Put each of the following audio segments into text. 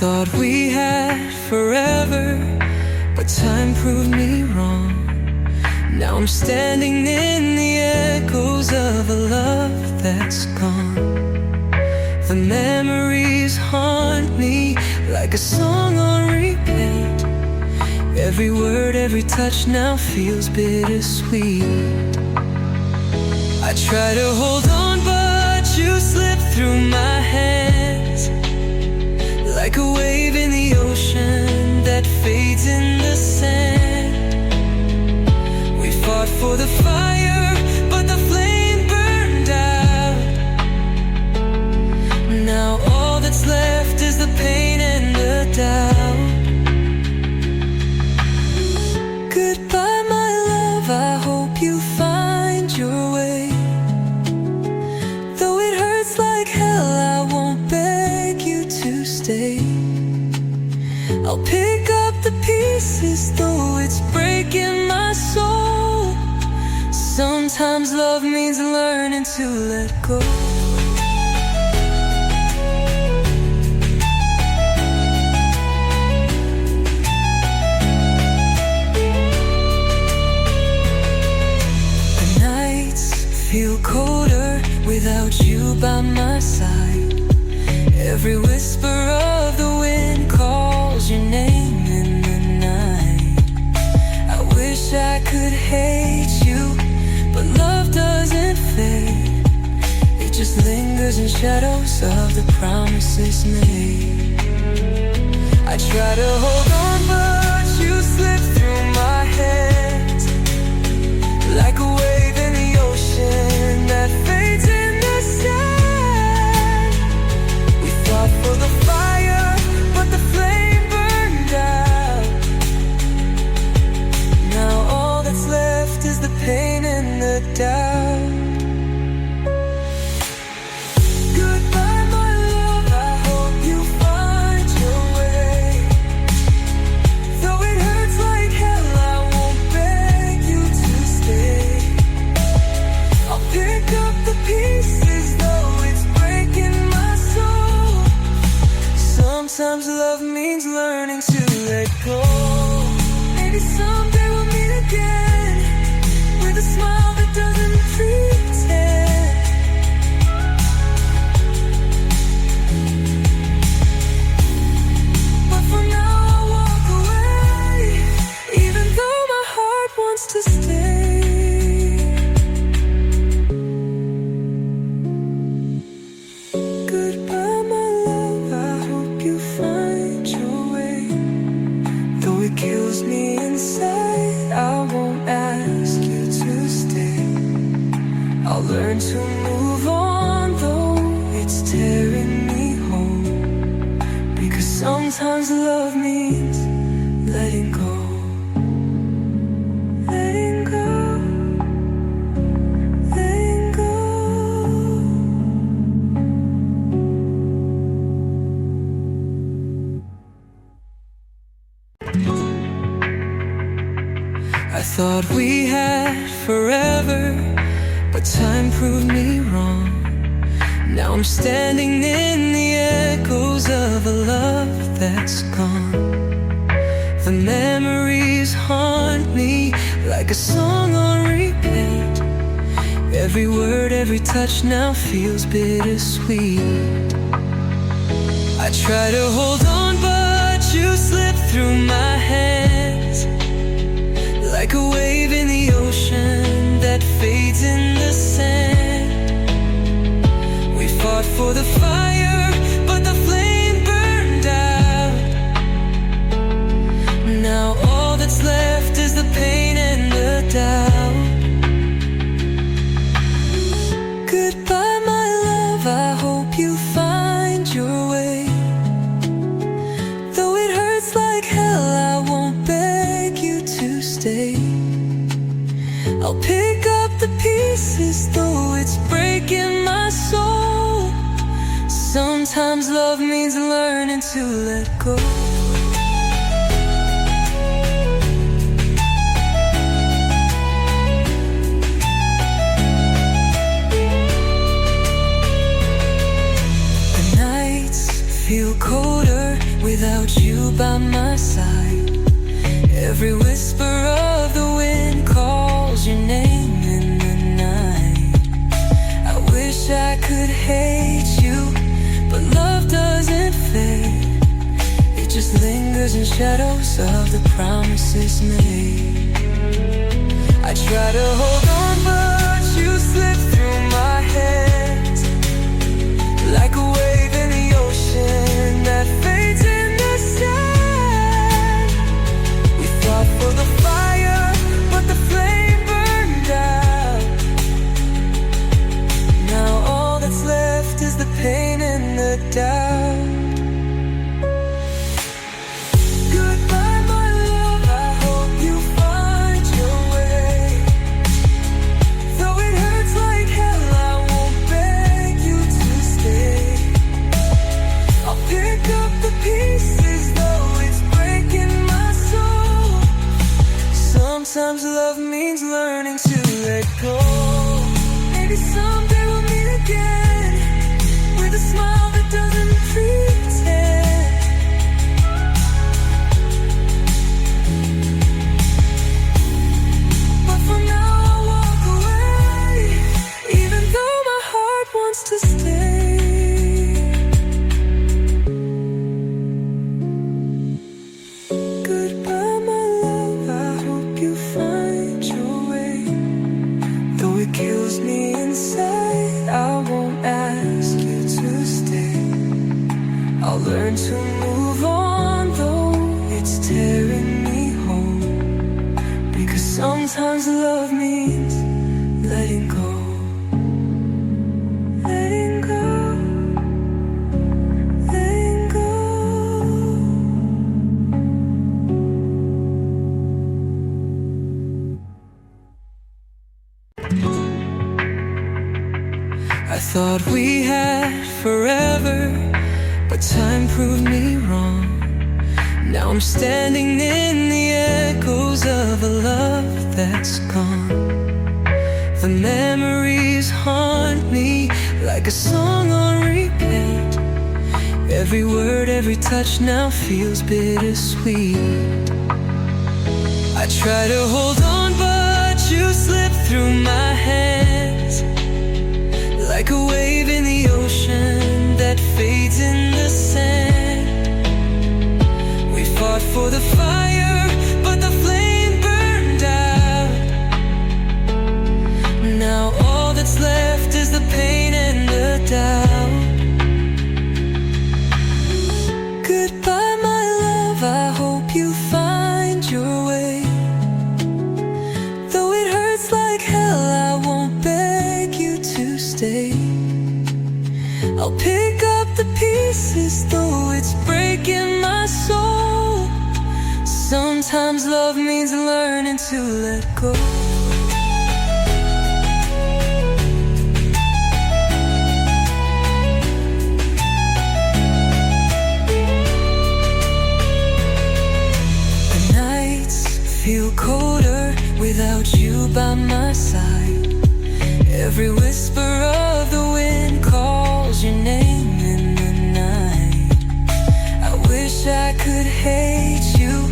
thought we had forever, but time proved me wrong. Now I'm standing in the echoes of a love that's gone. The memories haunt me like a song on repeat. Every word, every touch now feels bittersweet. I try to hold on, but you slip through my hands like a wave in the ocean that fades in the sand. We fought for the fire, but the flame burned out. Now all that's left is the pain and the doubt. Goodbye, my love, I hope you find your way. Though it hurts like hell, I won't beg you to stay. I'll pick up the pieces, though it's breaking my soul. Sometimes love means learning to let go. The nights feel colder without you by my side. Every whisper of the wind calls your name in the night. I wish I could hate you, but love doesn't fade. It just lingers in shadows of the promises made. I try to hold on, but you slip through my hands like a wave in the ocean that fades in the sand. We fought for the fire, but the flame burned out. Now all that's left is the pain and the doubt. Goodbye, my love, I hope you find your way. Though it hurts like hell, I won't beg you to stay. I'll pick up the pieces, though it's breaking my soul. Sometimes love means learning to let go. Maybe someday we'll meet again with a smile that doesn't pretend. But for now I'll walk away, even though my heart wants to stay. Goodbye, my love, I hope you find your way. Though it kills me inside, I won't ask you to stay. I'll learn to move on, though it's tearing me home. Because sometimes love means letting go. Letting go. Letting go. I thought we had forever, but time proved me wrong. Now I'm standing in the echoes of a love that's gone. The memories haunt me like a song on repeat. Every word, every touch now feels bittersweet. I try to hold on, but you slip through my hands like a wave in the ocean that fades in the sand. We fought for the fire, but the flame burned out. Now all that's left is the pain and the doubt. Goodbye, my love, I hope you find your way. Though it hurts like hell, I won't beg you to stay. I'll pick up the pieces, though it's breaking my soul. Sometimes love means learning to let go. feel colder with without you by my side. Every whisper of the wind calls your name in the night. I wish I could hate you, but love doesn't fade. It just lingers in shadows of the promises made. I try to hold on, but you slip through my hands like a wave in the ocean that fades in the sand. We fought for the fire, but the flame burned out. Now all that's left is the pain and the doubt. Goodbye, my love, I hope you find your way. Though it hurts like hell, I won't beg you to stay. I'll pick up the pieces, though it's breaking my soul. Sometimes love means learning to let go. Maybe someday we'll meet again, with a smile that doesn't pretend. But for now I'll walk away, even though my heart wants to stay. Goodbye, my love, I hope you find your way. Though it kills me inside, I won't ask you to stay. I'll learn to move on, though it's tearing me home. Because sometimes love means letting go. Letting go. Letting go. I thought we had forever, but time proved me wrong. Now I'm standing in the echoes of a love that's gone. The memories haunt me like a song on repeat. Every word, every touch now feels bittersweet. I try to hold on, but you slip through my hands like a wave in the ocean that fades in the sand. We fought for the fire, but the flame burned out. Now all that's left is the pain and the doubt. Goodbye, my love, I hope you find your way. Though it hurts like hell, I won't beg you to stay. I'll pick up the pieces, though it's breaking my soul. Sometimes love means learning to let go. The nights feel colder without you by my side. Every whisper of the wind calls your name in the night. I wish I could hate you,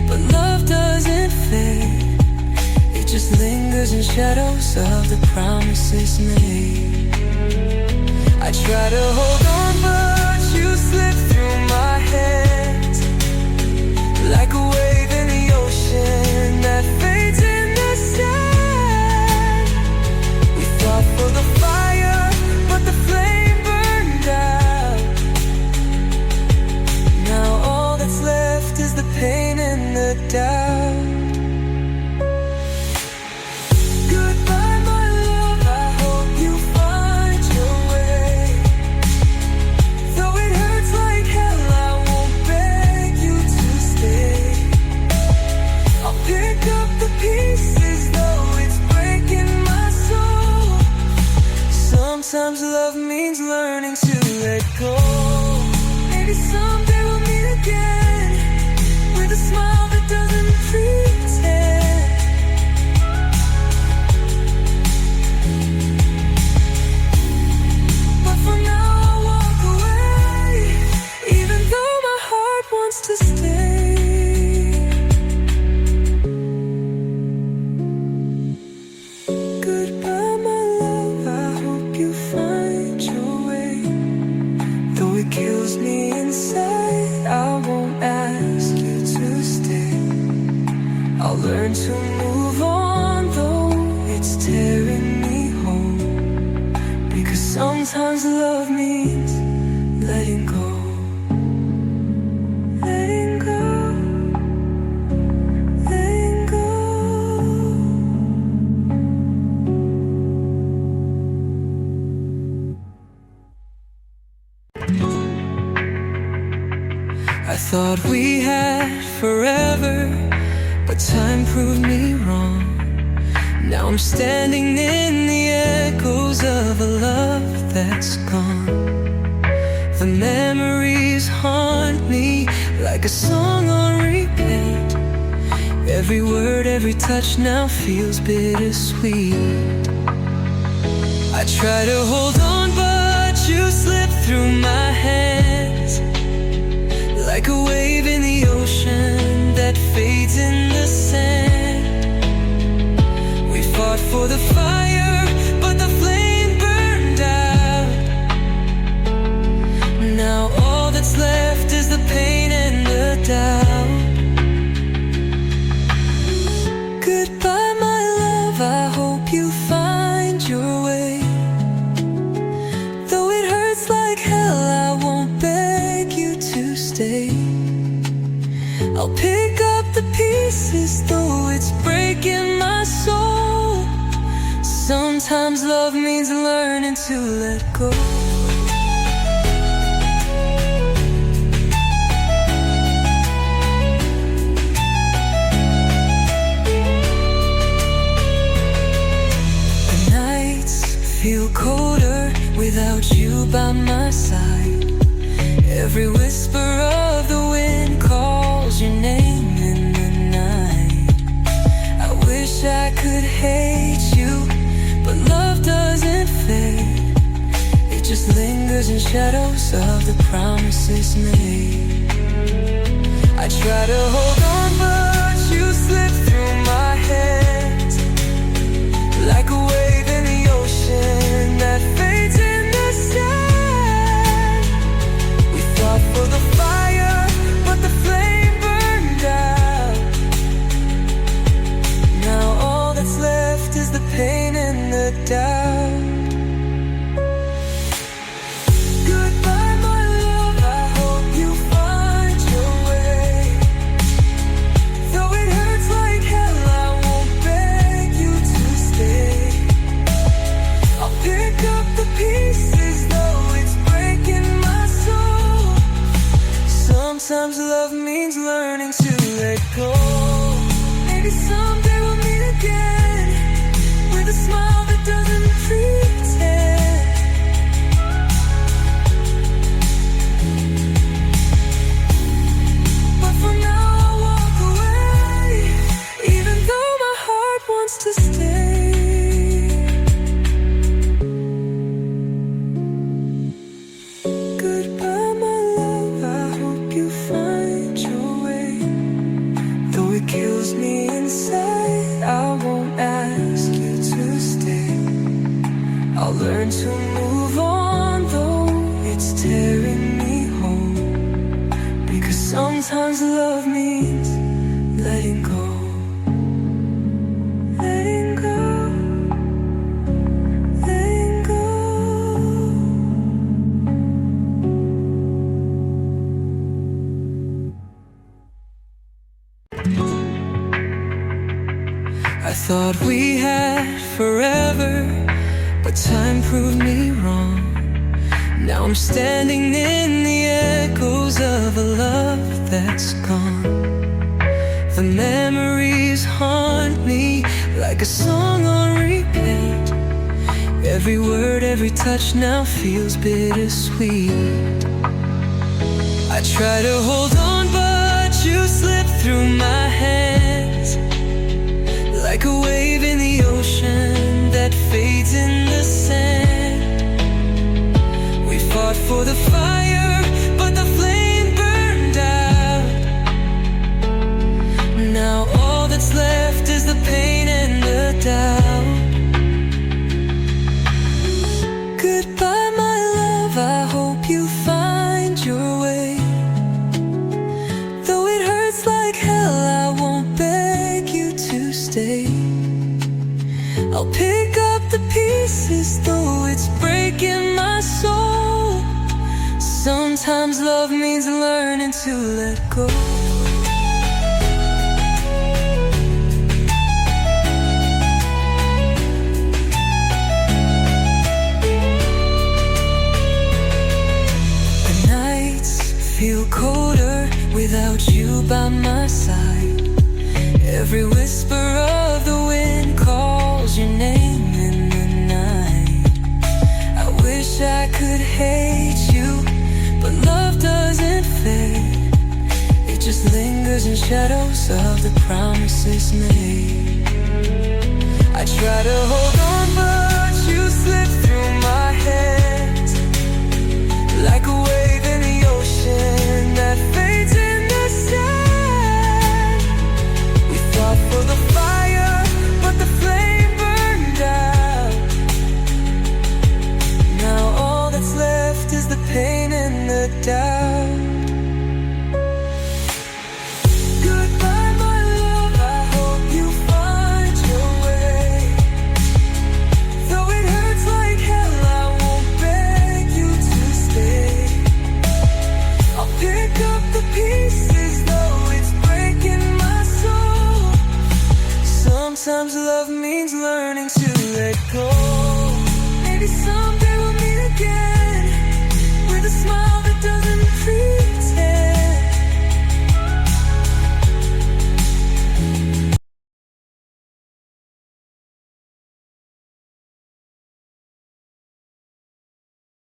but love doesn't fade. It just lingers in shadows of the promises made. I try to hold on, but you slip through my hands like a wave in the ocean that fades in the sand. We fought for the fire, but the flame burned out. Now all that's left is the pain and the doubt. Goodbye, my love, I hope you find your way. Though it hurts like hell, I won't beg you to stay. I'll pick up the pieces, though it's breaking my soul. Sometimes love means learning to let go. Maybe someday we'll meet again, with a smile that doesn't pretend. But for now I'll walk away, even though my heart wants to to move on, though it's tearing me home. Because sometimes love means letting go. Letting go. Letting go. I thought we had forever, but time proved me wrong. Now I'm standing in the echoes of a love that's gone. The memories haunt me like a song on repeat. Every word, every touch now feels bittersweet. I try to hold on, but you slip through my hands like a wave in the ocean that fades in the sand. We fought for the fire, but the flame burned out. Now all that's left is the pain and the doubt. Goodbye, my love, I hope you find your way. Though it hurts like hell, I won't beg you to stay. I'll pick up the pieces, though it's breaking my soul. Sometimes love means learning to let go. The nights feel colder without you by my side. Every whisper of the wind calls your name in the night. I wish I could hate you, but love doesn't fade. It just lingers in shadows of the promises made. I try to hold on, but you slip through my hands like a wave in the ocean that fades in the sand. We fought for the fire, but the flame burned out. Now all that's left is the pain and the doubt. Goodbye, my love, I hope you find your way. Though it hurts like hell, I won't beg you to stay. I'll pick up the pieces, though it's breaking my soul. Sometimes love means learning to let go. Maybe someday we'll meet again with a smile that doesn't pretend. But for now I'll walk away, even though my heart wants to stay. Goodbye, my love, I hope you find your way. Though it kills me inside, I won't ask you to stay. I'll learn to move on, though it's tearing me home. Because sometimes love means letting go. Letting go. Letting go. I thought we had forever, but time proved me wrong. Now I'm standing in the echoes of a love that's gone. The memories haunt me like a song on repeat. Every word, every touch now feels bittersweet. I try to hold on, but you slip through my hands like a wave in the ocean that fades in the sand. We fought for the fire, but the flame burned out. Now all that's left is the pain and the doubt. Goodbye, my love, I hope you find your way. Though it hurts like hell, I won't beg you to Sometimes love means learning to let go. The nights feel colder without you by my side. Every whisper of the wind calls your name in the night. I wish I could hate you, but love doesn't fade. It just lingers in shadows of the promises made. I try to hold on, but you slip through my hands like a wave in the ocean that fades in the sand. We fought for the fire, but the flame burned out. Now all that's left is the pain and the doubt. Goodbye, my love, I hope you find your way. Though it hurts like hell, I won't beg you to stay. I'll pick up the pieces, though it's breaking my soul. Sometimes love means learning to let go. Maybe someday